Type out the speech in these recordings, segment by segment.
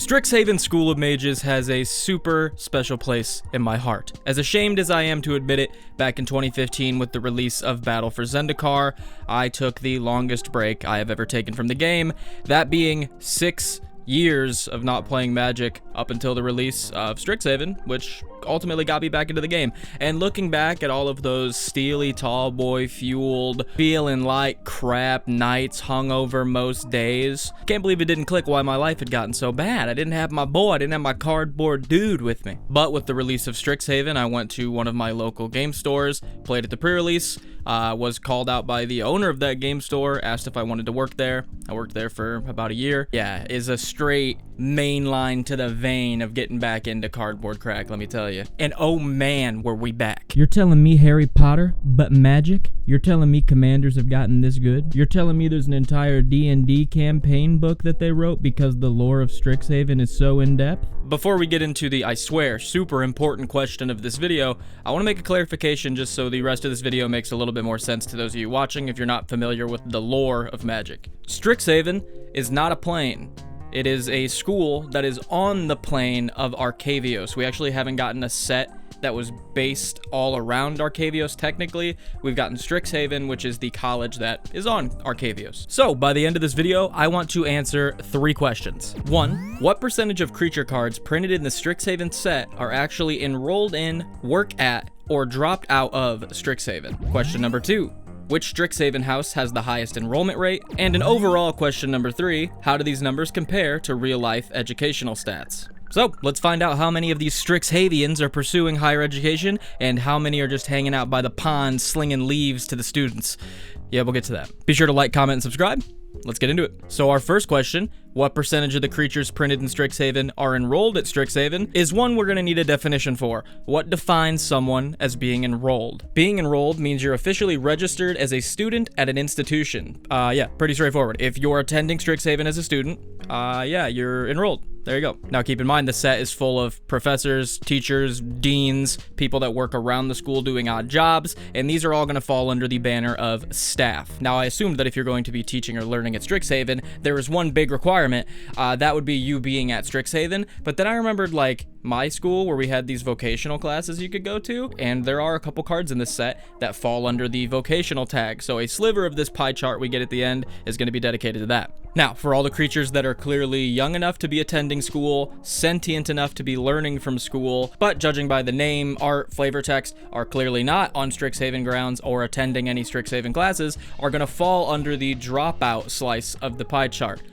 Strixhaven School of Mages has a super special place in my heart. As ashamed as I am to admit it, back in 2015 with the release of Battle for Zendikar, I took the longest break I have ever taken from the game, that being 6 years of not playing Magic up until the release of Strixhaven, which ultimately got me back into the game. And looking back at all of those steely tall boy fueled, feeling like crap nights, hungover most days, can't believe it didn't click why my life had gotten so bad. I didn't have my boy, I didn't have my cardboard dude with me. But with the release of Strixhaven, I went to one of my local game stores, played at the pre-release, was called out by the owner of that game store, asked if I wanted to work there. I worked there for about a year. Yeah, is a straight main line to the vein of getting back into cardboard crack, let me tell you. And oh man, were we back. You're telling me Harry Potter, but magic? You're telling me commanders have gotten this good? You're telling me there's an entire D&D campaign book that they wrote because the lore of Strixhaven is so in-depth? Before we get into the, I swear, super important question of this video, I want to make a clarification just so the rest of this video makes a little bit more sense to those of you watching if you're not familiar with the lore of Magic. Strixhaven is not a plane. It is a school that is on the plane of Arcavios. We actually haven't gotten a set that was based all around Arcavios technically. We've gotten Strixhaven, which is the college that is on Arcavios. So by the end of this video, I want to answer 3 questions. 1, what percentage of creature cards printed in the Strixhaven set are actually enrolled in, work at, or dropped out of Strixhaven? Question number 2, which Strixhaven house has the highest enrollment rate? And an overall question number 3, how do these numbers compare to real-life educational stats? So, let's find out how many of these Strixhavians are pursuing higher education, and how many are just hanging out by the pond slinging leaves to the students. Yeah, we'll get to that. Be sure to like, comment, and subscribe. Let's get into it. So our first question, what percentage of the creatures printed in Strixhaven are enrolled at Strixhaven, is one we're going to need a definition for. What defines someone as being enrolled? Being enrolled means you're officially registered as a student at an institution. Yeah, pretty straightforward. If you're attending Strixhaven as a student, yeah, you're enrolled. There you go. Now keep in mind the set is full of professors, teachers, deans, people that work around the school doing odd jobs, and these are all going to fall under the banner of staff. Now I assumed that if you're going to be teaching or learning at Strixhaven, there is one big requirement, that would be you being at Strixhaven, but then I remembered like my school where we had these vocational classes you could go to, and there are a couple cards in this set that fall under the vocational tag, so a sliver of this pie chart we get at the end is going to be dedicated to that. Now, for all the creatures that are clearly young enough to be attending school, sentient enough to be learning from school, but judging by the name, art, flavor text, are clearly not on Strixhaven grounds or attending any Strixhaven classes, are going to fall under the dropout slice of the pie chart.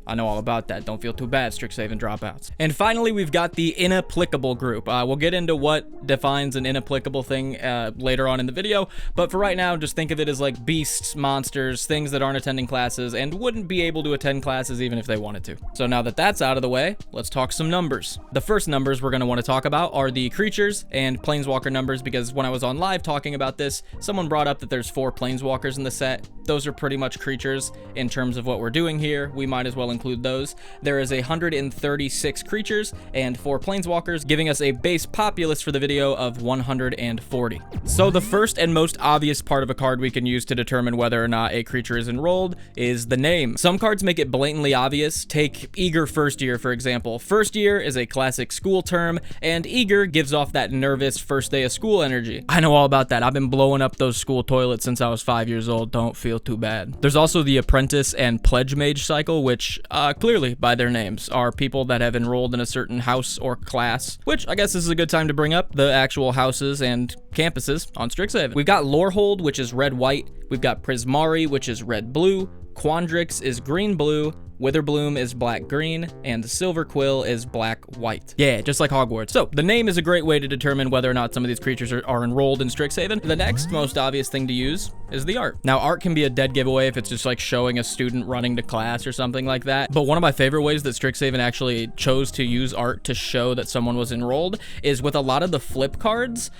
I know all about that. Don't feel too bad, Strixhaven dropouts. And finally, we've got the inapplicable group. We'll get into what defines an inapplicable thing later on in the video, but for right now, just think of it as like beasts, monsters, things that aren't attending classes and wouldn't be able to attend classes even if they wanted to. So now that that's out of the way, let's talk some numbers. The first numbers we're going to want to talk about are the creatures and planeswalker numbers, because when I was on live talking about this, someone brought up that there's 4 planeswalkers in the set. Those are pretty much creatures in terms of what we're doing here. We might as well include those. There is 136 creatures and 4 planeswalkers, giving us a base populace for the video of 140. So the first and most obvious part of a card we can use to determine whether or not a creature is enrolled is the name. Some cards make it blatantly obvious. Take Eager First Year, for example. First year is a classic school term, and Eager gives off that nervous first day of school energy. I know all about that. I've been blowing up those school toilets since I was 5 years old. Don't feel too bad. There's also the Apprentice and Pledge Mage cycle, which clearly by their names are people that have enrolled in a certain house or class, which I guess this is a good time to bring up the actual houses and campuses on Strixhaven. We've got Lorehold, which is red-white. We've got Prismari, which is red-blue. Quandrix is green-blue. Witherbloom is black-green, and Silverquill is black-white. Yeah, just like Hogwarts. So, the name is a great way to determine whether or not some of these creatures are enrolled in Strixhaven. The next most obvious thing to use is the art. Now, art can be a dead giveaway if it's just like showing a student running to class or something like that, but one of my favorite ways that Strixhaven actually chose to use art to show that someone was enrolled is with a lot of the flip cards.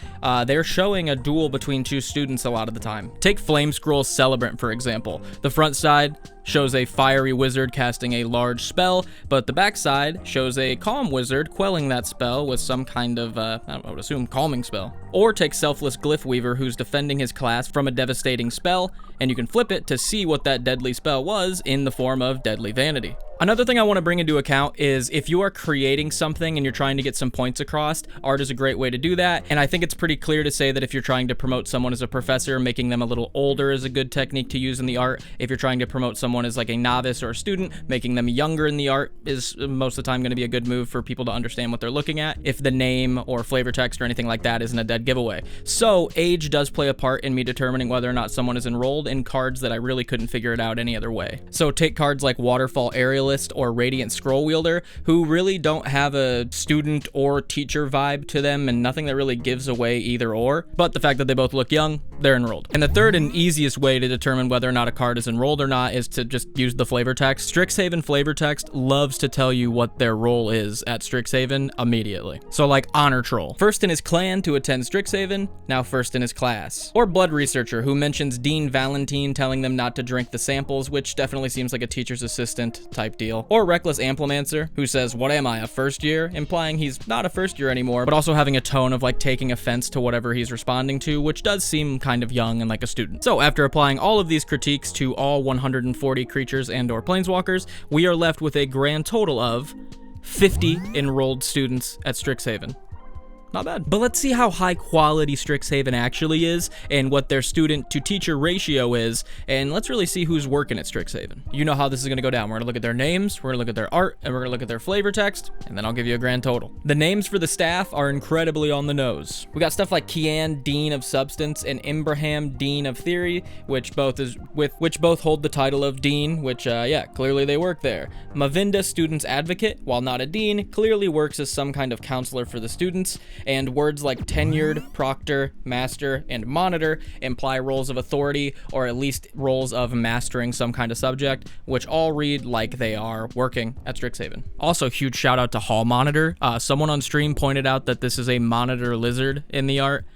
They're showing a duel between 2 students a lot of the time. Take Flamescroll Celebrant, for example. The front side shows a fiery wizard casting a large spell, but the backside shows a calm wizard quelling that spell with some kind of, I would assume, calming spell. Or take Selfless Glyph Weaver, who's defending his class from a devastating spell, and you can flip it to see what that deadly spell was in the form of Deadly Vanity. Another thing I want to bring into account is if you are creating something and you're trying to get some points across, art is a great way to do that. And I think it's pretty clear to say that if you're trying to promote someone as a professor, making them a little older is a good technique to use in the art. If you're trying to promote someone as like a novice or a student, making them younger in the art is most of the time going to be a good move for people to understand what they're looking at, if the name or flavor text or anything like that isn't a dead giveaway. So age does play a part in me determining whether or not someone is enrolled in cards that I really couldn't figure it out any other way. So take cards like Waterfall Aerialist or Radiant Scroll Wielder, who really don't have a student or teacher vibe to them and nothing that really gives away either or, but the fact that they both look young, they're enrolled. And the third and easiest way to determine whether or not a card is enrolled or not is to just use the flavor text. Strixhaven flavor text loves to tell you what their role is at Strixhaven immediately. So like Honor Troll, first in his clan to attend Strixhaven, now first in his class. Or Blood Researcher, who mentions Dean Valentine telling them not to drink the samples, which definitely seems like a teacher's assistant type deal. Or Reckless Amplimancer, who says, "What am I, a first year?" implying he's not a first year anymore, but also having a tone of like taking offense to whatever he's responding to, which does seem kind of young and like a student. So after applying all of these critiques to all 140 creatures and or planeswalkers, we are left with a grand total of 50 enrolled students at Strixhaven. Not bad. But let's see how high quality Strixhaven actually is and what their student to teacher ratio is, and let's really see who's working at Strixhaven. You know how this is going to go down. We're going to look at their names, we're going to look at their art, and we're going to look at their flavor text, and then I'll give you a grand total. The names for the staff are incredibly on the nose. We got stuff like Kian, Dean of Substance, and Imbraham, Dean of Theory, which both hold the title of Dean, which yeah, clearly they work there. Mavinda, Student's Advocate, while not a dean, clearly works as some kind of counselor for the students. And words like tenured, proctor, master, and monitor imply roles of authority, or at least roles of mastering some kind of subject, which all read like they are working at Strixhaven. Also, huge shout out to Hall Monitor. Someone on stream pointed out that this is a monitor lizard in the art.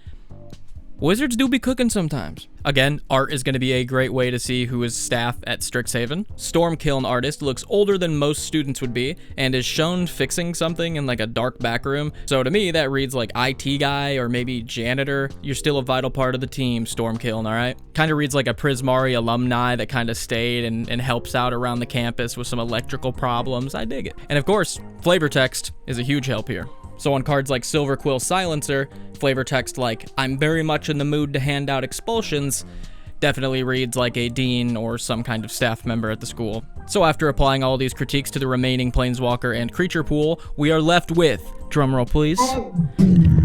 Wizards do be cooking sometimes. Again, art is going to be a great way to see who is staff at Strixhaven. Stormkiln artist looks older than most students would be and is shown fixing something in like a dark back room. So to me, that reads like IT guy or maybe janitor. You're still a vital part of the team, Stormkiln, all right? Kind of reads like a Prismari alumni that kind of stayed and helps out around the campus with some electrical problems. I dig it. And of course, flavor text is a huge help here. So on cards like Silverquill Silencer, flavor text like "I'm very much in the mood to hand out expulsions" definitely reads like a dean or some kind of staff member at the school. So after applying all these critiques to the remaining planeswalker and creature pool, we are left with, drumroll please,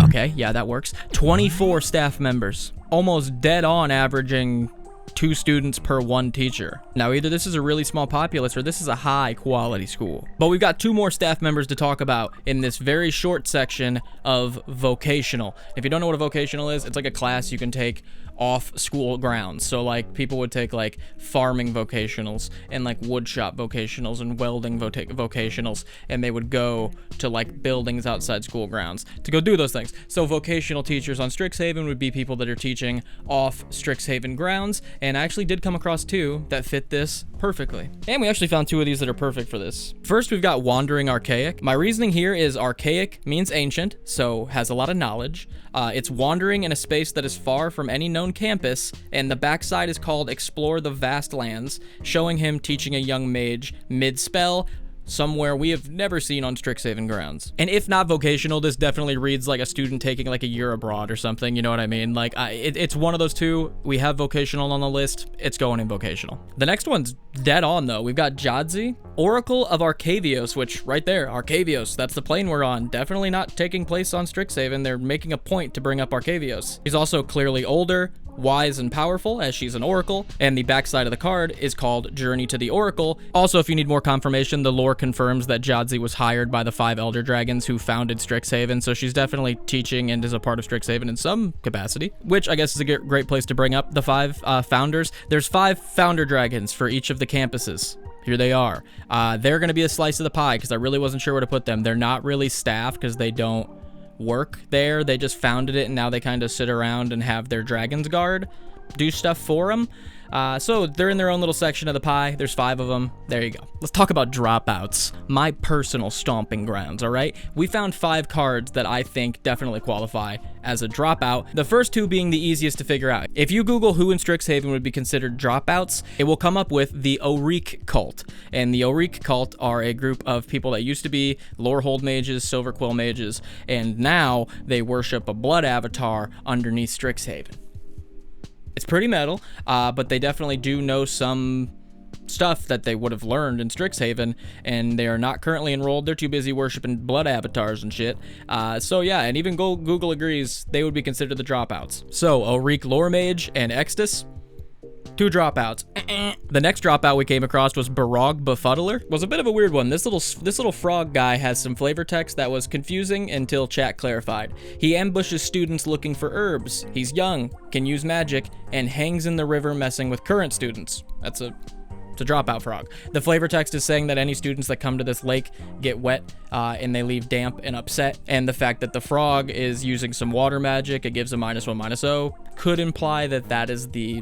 okay, yeah, that works, 24 staff members, almost dead on averaging 2 students per 1 teacher. Now either this is a really small populace or this is a high quality school. But we've got 2 more staff members to talk about in this very short section of Vocational. If you don't know what a Vocational is, it's like a class you can take off school grounds. So like people would take like farming vocationals and like woodshop vocationals and welding vocationals, and they would go to like buildings outside school grounds to go do those things. So vocational teachers on Strixhaven would be people that are teaching off Strixhaven grounds, and I actually did come across 2 that fit this perfectly. And we actually found 2 of these that are perfect for this. First, we've got Wandering Archaic. My reasoning here is archaic means ancient, so has a lot of knowledge. It's wandering in a space that is far from any known campus, and the backside is called Explore the Vast Lands, showing him teaching a young mage mid-spell somewhere we have never seen on Strixhaven grounds. And if not vocational, this definitely reads like a student taking like a year abroad or something, you know what I mean? Like, it's one of those 2. We have vocational on the list. It's going in vocational. The next one's dead on, though. We've got Jadzi, Oracle of Arcavios, which right there, Arcavios, that's the plane we're on. Definitely not taking place on Strixhaven. They're making a point to bring up Arcavios. He's also clearly older, wise and powerful, as she's an oracle, and the backside of the card is called Journey to the Oracle. Also, if you need more confirmation, the lore confirms that Jadzi was hired by the 5 Elder Dragons who founded Strixhaven, so she's definitely teaching and is a part of Strixhaven in some capacity, which I guess is a great place to bring up the 5 founders. There's 5 founder dragons for each of the campuses. Here they are. They're going to be a slice of the pie because I really wasn't sure where to put them. They're not really staff because they don't work there. They just founded it and now they kind of sit around and have their dragons guard. do stuff for them. So they're in their own little section of the pie. There's 5 of them. There you go. Let's talk about dropouts. My personal stomping grounds, all right? We found 5 cards that I think definitely qualify as a dropout. The first 2 being the easiest to figure out. If you Google who in Strixhaven would be considered dropouts, it will come up with the Oreek cult. And the Oreek cult are a group of people that used to be Lorehold mages, Silver Quill mages, and now they worship a blood avatar underneath Strixhaven. It's pretty metal, but they definitely do know some stuff that they would have learned in Strixhaven, and they are not currently enrolled. They're too busy worshiping blood avatars and shit. So yeah, and even Google agrees they would be considered the dropouts. So Oreek Lore Mage and Extus, 2 dropouts. The next dropout we came across was Barog Befuddler. Was a bit of a weird one. This little frog guy has some flavor text that was confusing until chat clarified. He ambushes students looking for herbs. He's young, can use magic, and hangs in the river messing with current students. It's a dropout frog. The flavor text is saying that any students that come to this lake get wet and they leave damp and upset, and the fact that the frog is using some water magic, it gives a -1/-0, could imply that that is the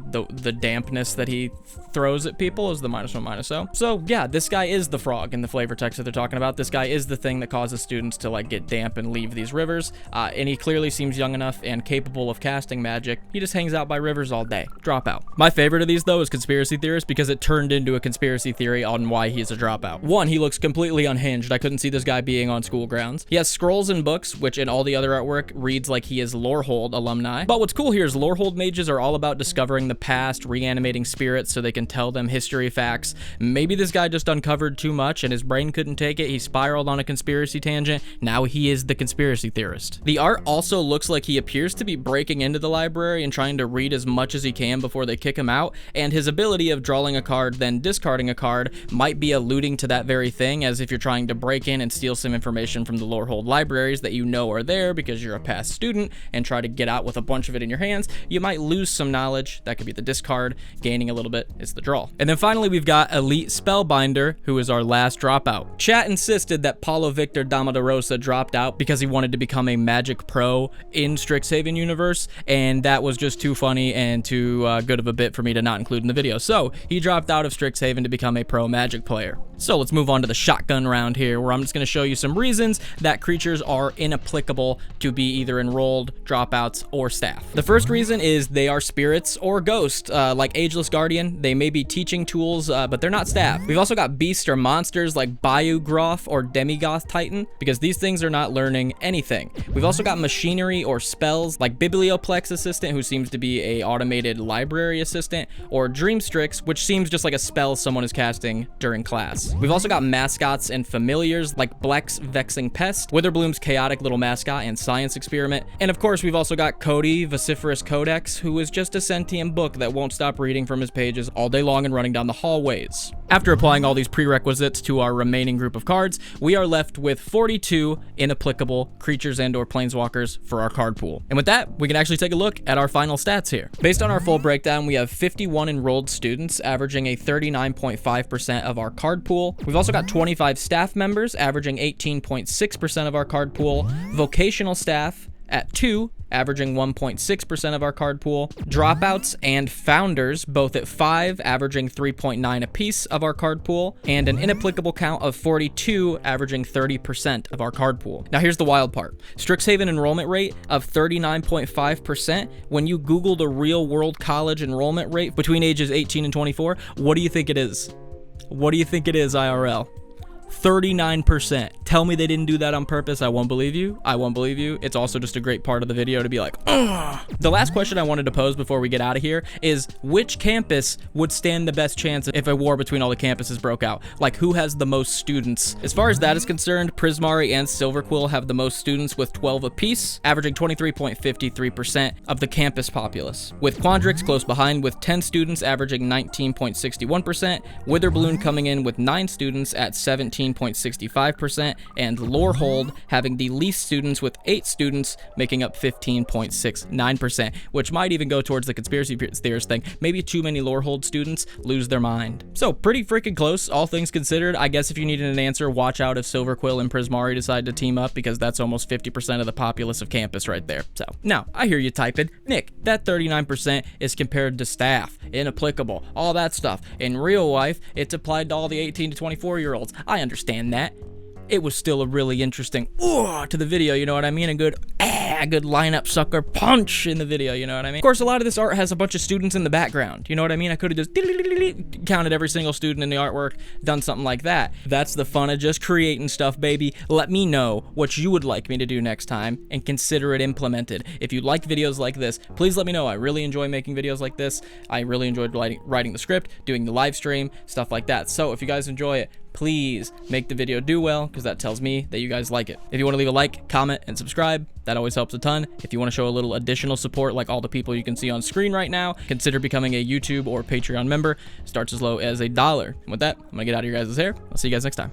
dampness that he throws at people is the -1/-0. So yeah, this guy is the frog in the flavor text that they're talking about. This guy is the thing that causes students to like get damp and leave these rivers, and he clearly seems young enough and capable of casting magic. He just hangs out by rivers all day. Dropout. My favorite of these though is Conspiracy Theorist, because it turned into a conspiracy theory on why he's a dropout. 1, he looks completely unhinged. I couldn't see this guy being on school grounds. He has scrolls and books, which in all the other artwork reads like he is Lorehold alumni. But what's cool here is Lorehold mages are all about discovering the past, reanimating spirits so they can tell them history facts. Maybe this guy just uncovered too much and his brain couldn't take it. He spiraled on a conspiracy tangent. Now he is the conspiracy theorist. The art also looks like he appears to be breaking into the library and trying to read as much as he can before they kick him out, and his ability of drawing a card then discarding a card might be alluding to that very thing, as if you're trying to break in and steal some information from the Lorehold libraries that you know are there because you're a past student and try to get out with a bunch of it in your hands, you might lose some knowledge. That could be the discard. Gaining a little bit is the draw. And then finally we've got Elite Spellbinder, who is our last dropout. Chat insisted that Paulo Victor Damaderosa dropped out because he wanted to become a magic pro in Strixhaven universe, and that was just too funny and too good of a bit for me to not include in the video. So he dropped out of Strixhaven to become a pro magic player. So let's move on to the shotgun round here, where I'm just going to show you some reasons that creatures are inapplicable to be either enrolled, dropouts, or staff. The first reason is they are spirits or ghosts, like Ageless Guardian. They may be teaching tools, but they're not staff. We've also got beasts or monsters like Bayou Groth or Demigoth Titan, because these things are not learning anything. We've also got machinery or spells like Biblioplex Assistant, who seems to be a automated library assistant, or Dreamstrix, which seems just like a spell someone is casting during class. We've also got mascots and familiars like Bleck's Vexing Pest, Witherbloom's Chaotic Little Mascot and Science Experiment, and of course we've also got Cody, Vociferous Codex, who is just a sentient book that won't stop reading from his pages all day long and running down the hallways. After applying all these prerequisites to our remaining group of cards, we are left with 42 inapplicable creatures and or planeswalkers for our card pool. And with that, we can actually take a look at our final stats here. Based on our full breakdown, we have 51 enrolled students, averaging a 39.5% of our card pool. We've also got 25 staff members, averaging 18.6% of our card pool. Vocational staff at 2, averaging 1.6% of our card pool. Dropouts and founders, both at 5, averaging 3.9 apiece of our card pool, and an inapplicable count of 42, averaging 30% of our card pool. Now here's the wild part. Strixhaven enrollment rate of 39.5%. When you Google the real world college enrollment rate between ages 18 and 24, what do you think it is? What do you think it is, IRL? 39%. Tell me they didn't do that on purpose. I won't believe you. I won't believe you. It's also just a great part of the video to be like, ugh. The last question I wanted to pose before we get out of here is, which campus would stand the best chance if a war between all the campuses broke out? Like, who has the most students? As far as that is concerned, Prismari and Silverquill have the most students with 12 apiece, averaging 23.53% of the campus populace, with Quandrix close behind with 10 students, averaging 19.61%, Witherbloom coming in with 9 students at 17 13.65%, and Lorehold having the least students with 8 students making up 15.69%, which might even go towards the conspiracy theorist thing. Maybe too many Lorehold students lose their mind. So pretty freaking close, all things considered. I guess if you needed an answer, watch out if Silverquill and Prismari decide to team up, because that's almost 50% of the populace of campus right there. So now I hear you typing, Nick, that 39% is compared to staff, inapplicable, all that stuff. In real life, it's applied to all the 18 to 24-year-olds. I understand that. It was still a really interesting to the video, you know what I mean? A good lineup sucker punch in the video, you know what I mean? Of course, a lot of this art has a bunch of students in the background, you know what I mean? I could have just counted every single student in the artwork, done something like that. That's the fun of just creating stuff, baby. Let me know what you would like me to do next time and consider it implemented. If you like videos like this, please let me know. I really enjoy making videos like this. I really enjoyed writing the script, doing the live stream, stuff like that. So if you guys enjoy it, please make the video do well, because that tells me that you guys like it. If you want to leave a like, comment, and subscribe, that always helps a ton. If you want to show a little additional support like all the people you can see on screen right now, consider becoming a YouTube or Patreon member. Starts as low as $1. With that, I'm gonna get out of your guys' hair. I'll see you guys next time.